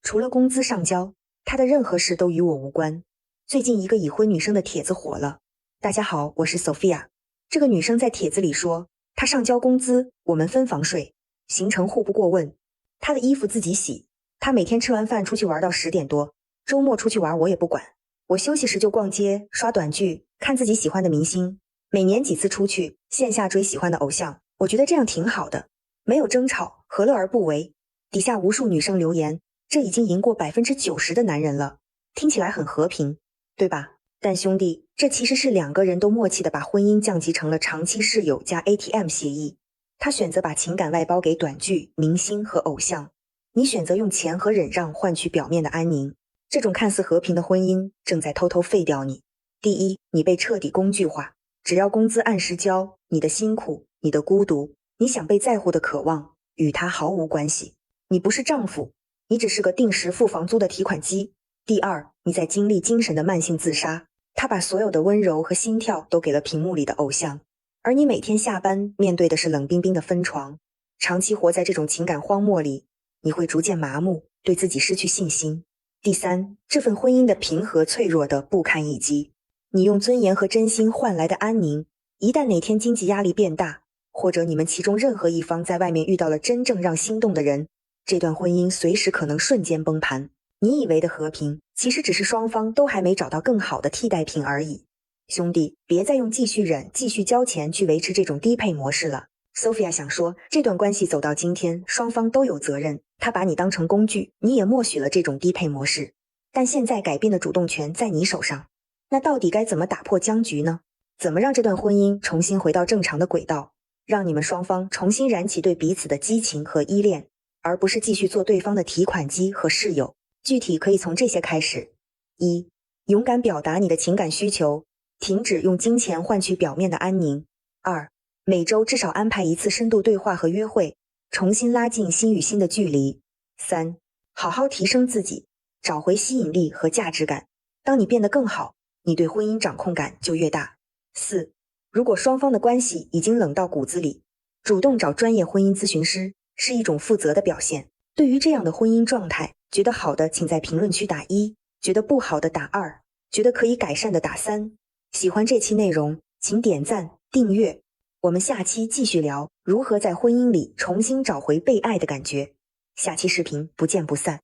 除了工資上交，他的任何事都與我無關。最近一個已婚女生的帖子火了。大家好，我是 Sophia。這個女生在帖子裡說，她上交工資，我們分房睡，行程互不過問，她的衣服自己洗，她每天吃完飯出去玩到10點多，周末出去玩我也不管，我休息時就逛街、刷短劇、看自己喜歡的明星，每年幾次出去，線下追喜歡的偶像，我覺得這樣挺好的，沒有爭吵，何樂而不為？底下無數女生留言，這已經贏過90%的男人了，聽起來很和平，對吧？但兄弟，這其實是2個人都默契的把婚姻降級成了長期室友加 ATM 協議。他選擇把情感外包給短劇、明星和偶像，你選擇用錢和忍讓換取表面的安寧。這種看似和平的婚姻正在偷偷廢掉你。第一，你被徹底工具化，只要工資按時交，你的辛苦、你的孤獨、你想被在乎的渴望，與他毫無關係。你不是丈夫，你只是個定時付房租的提款機。第二，你在經歷精神的慢性自殺，他把所有的溫柔和心跳都給了屏幕裡的偶像，而你每天下班面對的是冷冰冰的分床。長期活在這種情感荒漠裡，你會逐漸麻木，對自己失去信心。第三，這份婚姻的平和脆弱的不堪一擊，你用尊嚴和真心換來的安寧，一旦哪天經濟壓力變大，或者你們其中任何一方在外面遇到了真正讓心動的人，這段婚姻隨時可能瞬間崩盤。你以為的和平，其實只是雙方都還沒找到更好的替代品而已。兄弟，別再用繼續忍、繼續交錢去維持這種低配模式了。Sophia 想說，這段關係走到今天，雙方都有責任。他把你當成工具，你也默許了這種低配模式。但現在改变的主動權在你手上，那到底該怎麼打破僵局呢？怎麼讓這段婚姻重新回到正常的軌道，讓你們雙方重新燃起對彼此的激情和依戀，而不是繼續做對方的提款機和室友？具體可以從這些開始：一、勇敢表達你的情感需求，停止用金錢換取表面的安寧。2、每周至少安排1次深度對話和約會，重新拉近心與心的距離。3、好好提升自己，找回吸引力和價值感。當你变得更好，你對婚姻掌控感就越大。4、如果雙方的關係已經冷到骨子裡，主動找專業婚姻諮詢師是一種負責的表現。對於這樣的婚姻狀態，覺得好的請在評論區打1，覺得不好的打2，覺得可以改善的打3。喜歡這期內容，請點讚、訂閱。我們下期繼續聊如何在婚姻裡重新找回被愛的感覺。下期視頻不見不散。